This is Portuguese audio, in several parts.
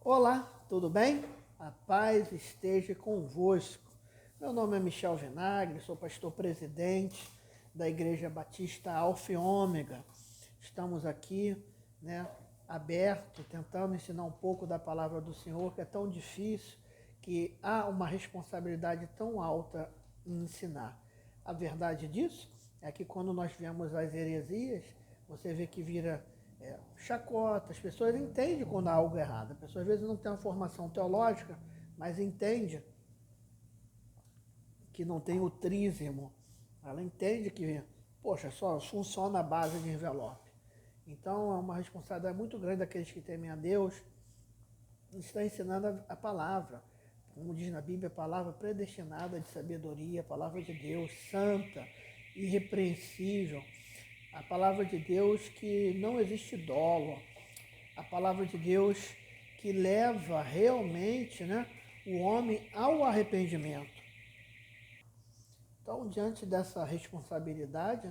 Olá, tudo bem? A paz esteja convosco. Meu nome é Michel Vinagre, sou pastor presidente da Igreja Batista Alfa e Ômega. Estamos aqui, aberto, tentando ensinar um pouco da palavra do Senhor, que é tão difícil, que há uma responsabilidade tão alta em ensinar. A verdade disso é que quando nós vemos as heresias, você vê que vira chacota, as pessoas entendem quando há algo errado. A pessoa às vezes não tem uma formação teológica, mas entende que não tem o trízimo. Ela entende que, poxa, só funciona a base de envelope. Então é uma responsabilidade muito grande daqueles que temem a Deus, está ensinando a palavra. Como diz na Bíblia, a palavra predestinada de sabedoria, a palavra de Deus, santa, irrepreensível, a palavra de Deus que não existe dolo, a palavra de Deus que leva realmente o homem ao arrependimento. Então, diante dessa responsabilidade,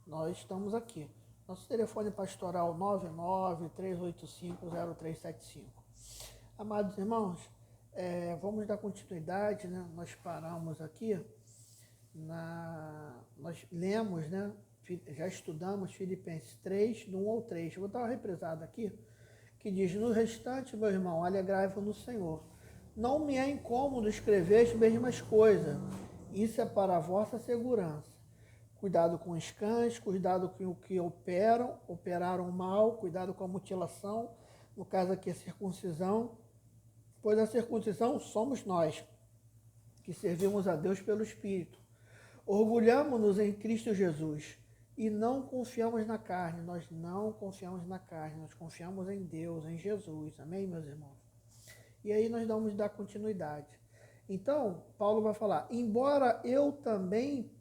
nós estamos aqui. Nosso telefone pastoral 99-385-0375. Amados irmãos, vamos dar continuidade, Nós paramos aqui, nós lemos, já estudamos Filipenses 3, do 1 ao 3. Vou dar uma reprisada aqui, que diz: no restante, meu irmão, alegrai-vos no Senhor. Não me é incômodo escrever as mesmas coisas. Isso é para a vossa segurança. Cuidado com os cães, cuidado com o que operaram mal, cuidado com a mutilação, no caso aqui a circuncisão, pois a circuncisão somos nós, que servimos a Deus pelo Espírito. Orgulhamo-nos em Cristo Jesus e não confiamos na carne. Nós não confiamos na carne, nós confiamos em Deus, em Jesus. Amém, meus irmãos? E aí nós vamos dar continuidade. Então, Paulo vai falar: embora eu também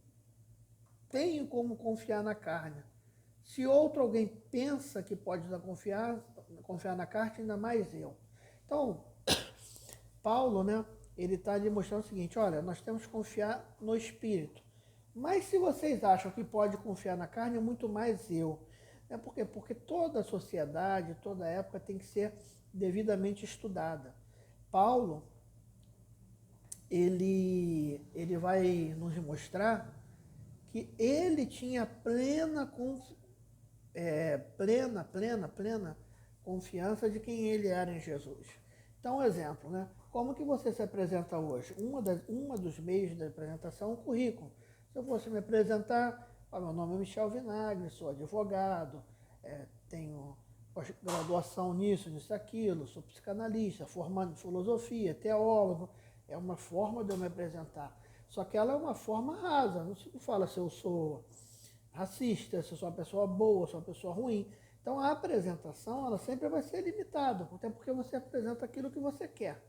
tenho como confiar na carne, se outro alguém pensa que pode confiar na carne, ainda mais eu. Então, Paulo, ele está lhe mostrando o seguinte: olha, nós temos que confiar no Espírito. Mas se vocês acham que pode confiar na carne, muito mais eu. Por quê? Porque toda a sociedade, toda a época tem que ser devidamente estudada. Paulo, ele vai nos mostrar que ele tinha plena confiança de quem ele era em Jesus. Então, um exemplo, Como que você se apresenta hoje? Uma dos meios da apresentação é o currículo. Se eu fosse me apresentar, meu nome é Michel Vinagre, sou advogado, tenho graduação nisso, aquilo, sou psicanalista, formado em filosofia, teólogo. É uma forma de eu me apresentar. Só que ela é uma forma rasa. Não se fala se eu sou racista, se eu sou uma pessoa boa, se eu sou uma pessoa ruim. Então a apresentação ela sempre vai ser limitada, até porque você apresenta aquilo que você quer.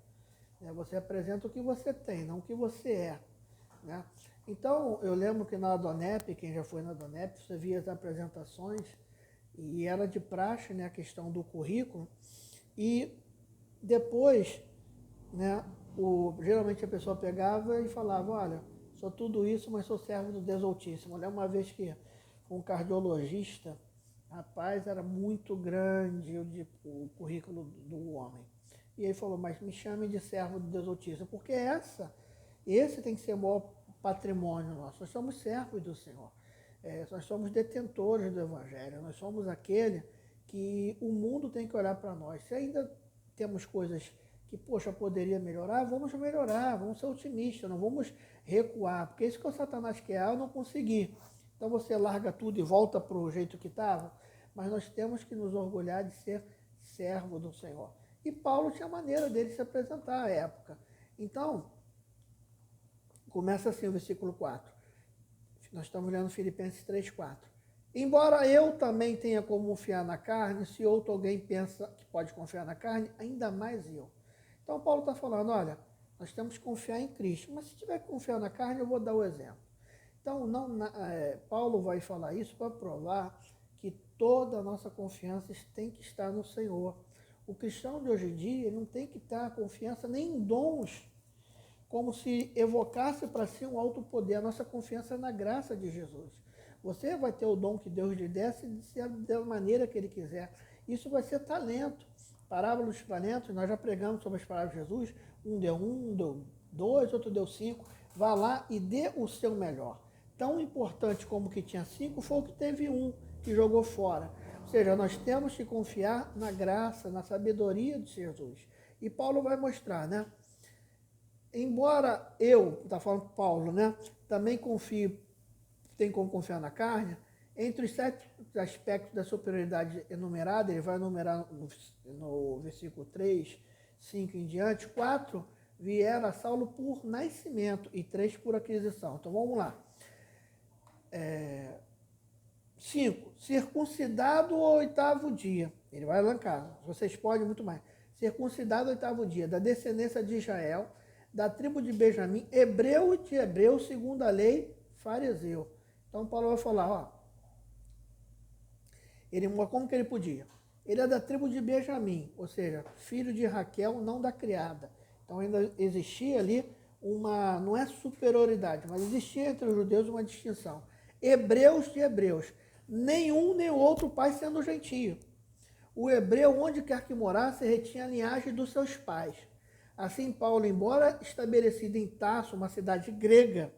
Você apresenta o que você tem, não o que você é. Então eu lembro que na Adonep, quem já foi na Adonep, você via as apresentações e era de praxe a questão do currículo. E depois, geralmente a pessoa pegava e falava: olha, sou tudo isso, mas sou servo do Deus Altíssimo. Eu lembro uma vez que um cardiologista, rapaz, era muito grande o currículo do homem. E ele falou: mas me chame de servo do Deus Altíssimo, porque esse tem que ser o maior patrimônio nosso. Nós somos servos do Senhor. Nós somos detentores do Evangelho. Nós somos aquele que o mundo tem que olhar para nós. Se ainda temos coisas que, poxa, poderia melhorar, vamos melhorar, vamos ser otimistas, não vamos recuar, porque isso que o Satanás quer, eu não consegui. Então você larga tudo e volta para o jeito que estava, mas nós temos que nos orgulhar de ser servo do Senhor. E Paulo tinha maneira dele se apresentar à época. Então, começa assim o versículo 4. Nós estamos lendo Filipenses 3, 4. Embora eu também tenha como confiar na carne, se outro alguém pensa que pode confiar na carne, ainda mais eu. Então, Paulo está falando: olha, nós temos que confiar em Cristo, mas se tiver que confiar na carne, eu vou dar o exemplo. Então, Paulo vai falar isso para provar que toda a nossa confiança tem que estar no Senhor. O cristão de hoje em dia não tem que estar confiança nem em dons, como se evocasse para si um alto poder. A nossa confiança é na graça de Jesus. Você vai ter o dom que Deus lhe desse de ser da maneira que Ele quiser. Isso vai ser talento. parábola dos talentos, nós já pregamos sobre as palavras de Jesus, um, deu 2, outro deu 5, vá lá e dê o seu melhor. Tão importante como o que tinha 5 foi o que teve 1, que jogou fora. Ou seja, nós temos que confiar na graça, na sabedoria de Jesus. E Paulo vai mostrar, né? Embora eu, está falando Paulo, né? Também confio, tem como confiar na carne, entre os 7 aspectos da superioridade enumerada, ele vai enumerar no versículo 3, 5 em diante, 4 vieram a Saulo por nascimento e 3 por aquisição. Então vamos lá. 5. Circuncidado ao 8º dia. Ele vai elencar. Vocês podem muito mais. Circuncidado ao 8º dia, da descendência de Israel, da tribo de Benjamim, hebreu de hebreu, segundo a lei, fariseu. Então Paulo vai falar, ó. Como que ele podia? Ele é da tribo de Benjamim, ou seja, filho de Raquel, não da criada. Então ainda existia ali não é superioridade, mas existia entre os judeus uma distinção. Hebreus de hebreus, nenhum nem outro pai sendo gentio. O hebreu, onde quer que morasse, retinha a linhagem dos seus pais. Assim, Paulo, embora estabelecido em Tarso, uma cidade grega,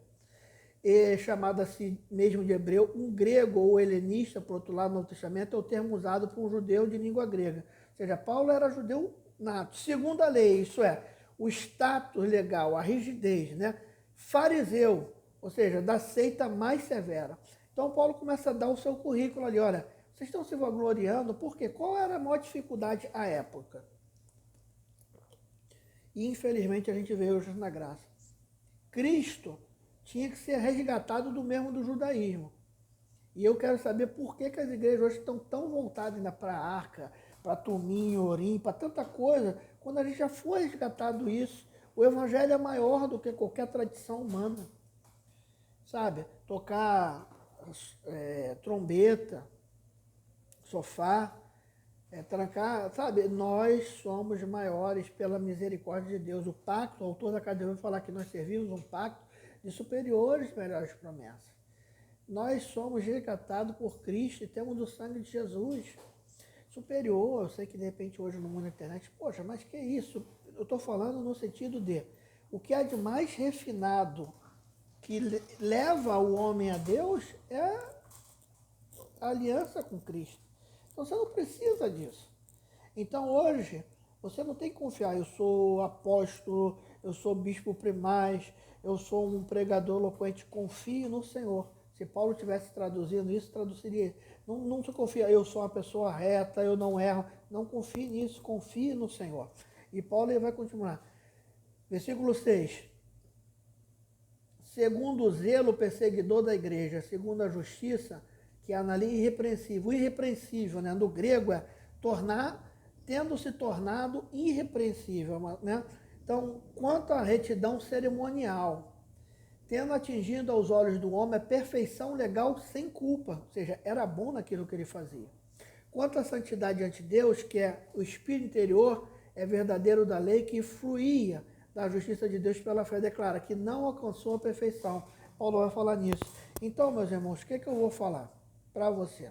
chamada assim mesmo de hebreu, um grego ou helenista, por outro lado, no Novo Testamento, é o termo usado por um judeu de língua grega. Ou seja, Paulo era judeu nato. Segundo a lei, isso é, o status legal, a rigidez, né? Fariseu, ou seja, da seita mais severa. Então, Paulo começa a dar o seu currículo ali, olha, vocês estão se vangloriando, por quê? Qual era a maior dificuldade à época? E, infelizmente, a gente vê hoje na graça. Cristo tinha que ser resgatado do judaísmo. E eu quero saber por que as igrejas hoje estão tão voltadas ainda para a arca, para Tumim, Orim, para tanta coisa, quando a gente já foi resgatado isso. O evangelho é maior do que qualquer tradição humana. Sabe? Tocar trombeta, sofá, trancar, sabe? Nós somos maiores pela misericórdia de Deus. O pacto, o autor da cadeia vai falar que nós servimos um pacto de superiores, melhores promessas. Nós somos resgatados por Cristo e temos o sangue de Jesus superior. Eu sei que de repente hoje no mundo da internet, poxa, mas que isso? Eu estou falando no sentido de o que há de mais refinado que leva o homem a Deus é a aliança com Cristo. Então você não precisa disso. Então hoje você não tem que confiar, eu sou apóstolo, eu sou bispo primaz, eu sou um pregador eloquente, confie no Senhor. Se Paulo tivesse traduzindo isso, traduziria. Não se confia, eu sou uma pessoa reta, eu não erro. Não confie nisso, confie no Senhor. E Paulo ele vai continuar. Versículo 6. Segundo o zelo perseguidor da igreja, segundo a justiça, que é na lei irrepreensível. O irrepreensível, né, no grego é tendo se tornado irrepreensível, né? Então, quanto à retidão cerimonial, tendo atingido aos olhos do homem a perfeição legal sem culpa, ou seja, era bom naquilo que ele fazia. Quanto à santidade ante Deus, que é o espírito interior, é verdadeiro da lei, que fluía da justiça de Deus pela fé, declara que não alcançou a perfeição. Paulo vai falar nisso. Então, meus irmãos, o que eu vou falar para você?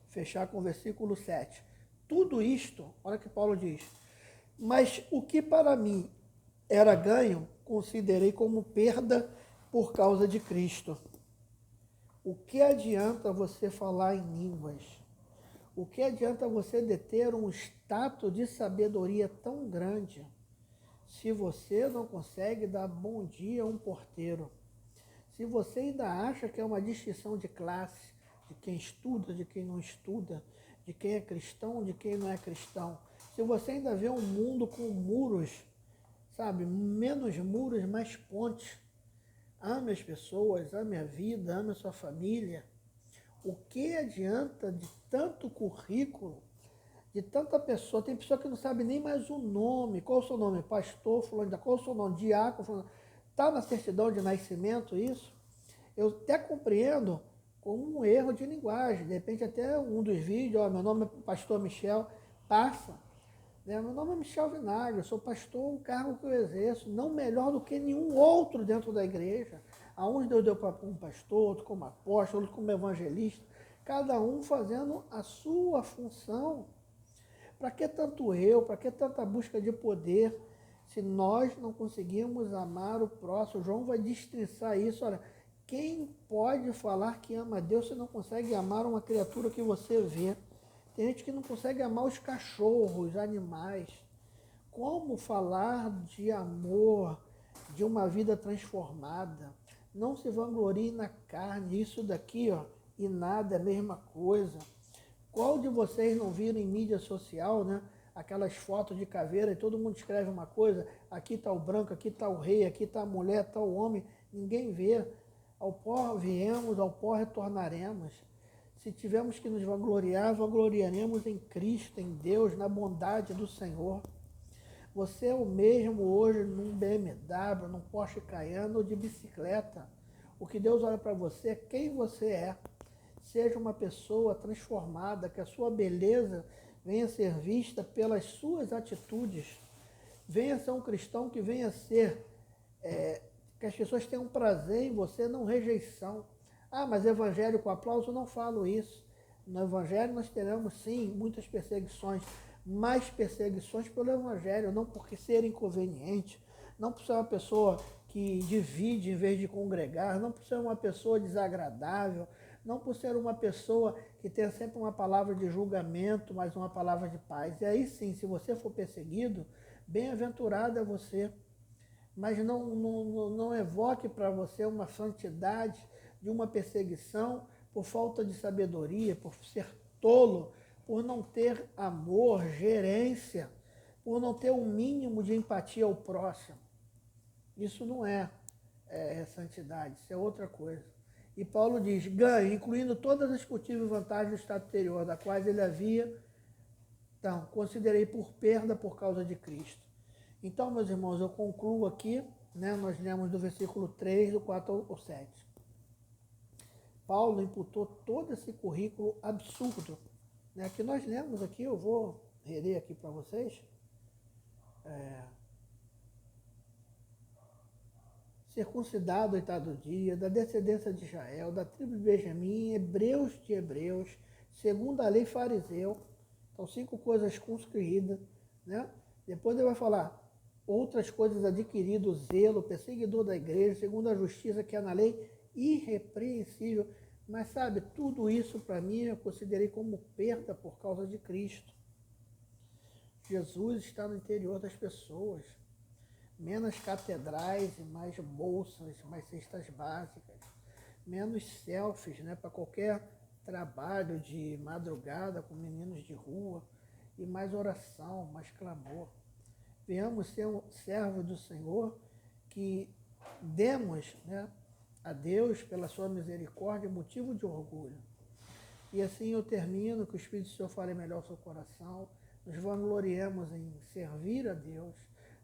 Fechar com o versículo 7. Tudo isto, olha o que Paulo diz, mas o que para mim era ganho, considerei como perda por causa de Cristo. O que adianta você falar em línguas? O que adianta você deter um status de sabedoria tão grande se você não consegue dar bom dia a um porteiro? Se você ainda acha que é uma distinção de classe, de quem estuda, de quem não estuda, de quem é cristão, de quem não é cristão, se você ainda vê um mundo com muros, sabe, menos muros, mais pontes, ame as pessoas, ame a vida, ame a sua família. O que adianta de tanto currículo, de tanta pessoa? Tem pessoa que não sabe nem mais o nome. Qual é o seu nome? Pastor, fulano, qual é o seu nome? Diácono, fulano. Está na certidão de nascimento isso? Eu até compreendo como um erro de linguagem. De repente até um dos vídeos, ó, meu nome é Pastor Michel, passa. Né? Meu nome é Michel Vinagre, eu sou pastor, um cargo que eu exerço, não melhor do que nenhum outro dentro da igreja. A uns Deus deu para um pastor, outro como apóstolo, outro como evangelista, cada um fazendo a sua função. Para que tanto eu? Para que tanta busca de poder? Se nós não conseguimos amar o próximo, João vai destrinçar isso. Olha, quem pode falar que ama a Deus se não consegue amar uma criatura que você vê? Tem gente que não consegue amar os cachorros, os animais. Como falar de amor, de uma vida transformada? Não se vanglorie na carne, isso daqui, ó, e nada é a mesma coisa. Qual de vocês não viram em mídia social, né? Aquelas fotos de caveira e todo mundo escreve uma coisa, aqui está o branco, aqui está o rei, aqui está a mulher, está o homem, ninguém vê. Ao pó viemos, ao pó retornaremos. Se tivermos que nos vangloriar, vangloriaremos em Cristo, em Deus, na bondade do Senhor. Você é o mesmo hoje num BMW, num Porsche Cayenne ou de bicicleta. O que Deus olha para você é quem você é. Seja uma pessoa transformada, que a sua beleza venha a ser vista pelas suas atitudes. Venha ser um cristão que venha a ser, que as pessoas tenham prazer em você, não rejeição. Ah, mas evangelho com aplauso, não falo isso. No evangelho nós teremos, sim, muitas perseguições, mais perseguições pelo evangelho, não porque ser inconveniente, não por ser uma pessoa que divide em vez de congregar, não por ser uma pessoa desagradável, não por ser uma pessoa que tem sempre uma palavra de julgamento, mas uma palavra de paz. E aí sim, se você for perseguido, bem-aventurado é você. Mas não evoque para você uma santidade de uma perseguição por falta de sabedoria, por ser tolo, por não ter amor, gerência, por não ter um mínimo de empatia ao próximo. Isso não é santidade, isso é outra coisa. E Paulo diz, ganhe, incluindo todas as possíveis vantagens do estado anterior, da quais ele havia, então, considerei por perda por causa de Cristo. Então, meus irmãos, eu concluo aqui, né, nós lemos do versículo 3, do 4 ao 7. Paulo imputou todo esse currículo absurdo, né, que nós lemos aqui, eu vou reler aqui para vocês. Circuncidado ao oitavo dia, da descendência de Israel, da tribo de Benjamim, hebreus de hebreus, segundo a lei fariseu. Então, 5 coisas construídas, né? Depois ele vai falar outras coisas adquirido, zelo, perseguidor da igreja, segundo a justiça que é na lei, irrepreensível. Mas sabe, tudo isso para mim eu considerei como perda por causa de Cristo. Jesus está no interior das pessoas. Menos catedrais e mais bolsas, mais cestas básicas. Menos selfies, né, para qualquer trabalho de madrugada com meninos de rua. E mais oração, mais clamor. Venhamos ser um servo do Senhor que demos, né, a Deus, pela sua misericórdia, motivo de orgulho. E assim eu termino, que o Espírito do Senhor fale melhor ao seu coração. Nos vangloriemos em servir a Deus,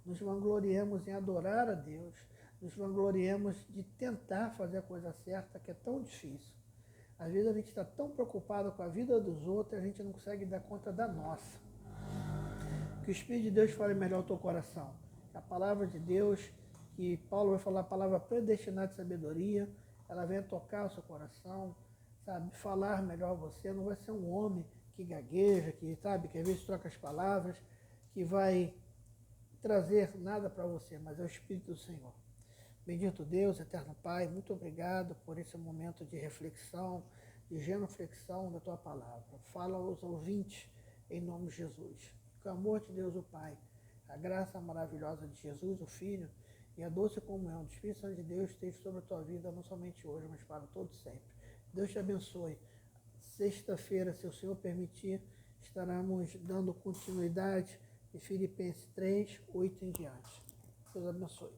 nos vangloriemos em adorar a Deus, nos vangloriemos de tentar fazer a coisa certa, que é tão difícil. Às vezes a gente está tão preocupado com a vida dos outros, a gente não consegue dar conta da nossa. Que o Espírito de Deus fale melhor ao teu coração. A palavra de Deus, que Paulo vai falar a palavra predestinada de sabedoria, ela venha tocar o seu coração, sabe, falar melhor você. Não vai ser um homem que gagueja, que, sabe, que às vezes troca as palavras, que vai trazer nada para você, mas é o Espírito do Senhor. Bendito Deus, eterno Pai, muito obrigado por esse momento de reflexão, de genuflexão da Tua palavra. Fala aos ouvintes em nome de Jesus. Que o amor de Deus, o Pai, a graça maravilhosa de Jesus, o Filho, e a doce comunhão do Espírito Santo de Deus esteja sobre a tua vida, não somente hoje, mas para todo sempre. Deus te abençoe. Sexta-feira, se o Senhor permitir, estaremos dando continuidade de Filipenses 3, 8 em diante. Deus abençoe.